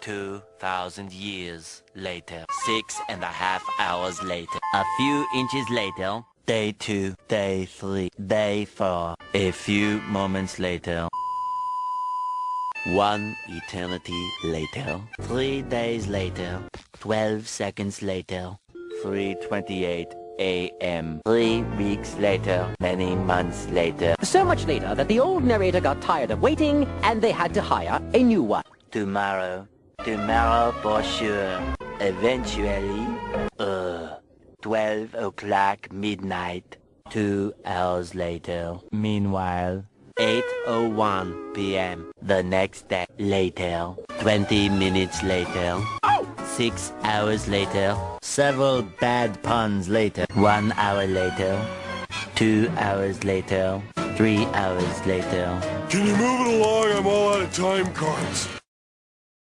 2,000 years later. 6.5 hours later. A few inches later. Day 2, day 3, day 4. A few moments later. 1 eternity later. 3 days later. 12 seconds later. 3:28 a.m. 3 weeks later. Many months later. So much later that the old narrator got tired of waiting and they had to hire a new one. Tomorrow. Tomorrow for sure. Eventually. 12 o'clock midnight. 2 hours later. Meanwhile. 8:01 p.m. The next day. Later. 20 minutes later. 6 hours later. Several bad puns later. 1 hour later. 2 hours later. 3 hours later. Can you move it along? I'm all out of time cards.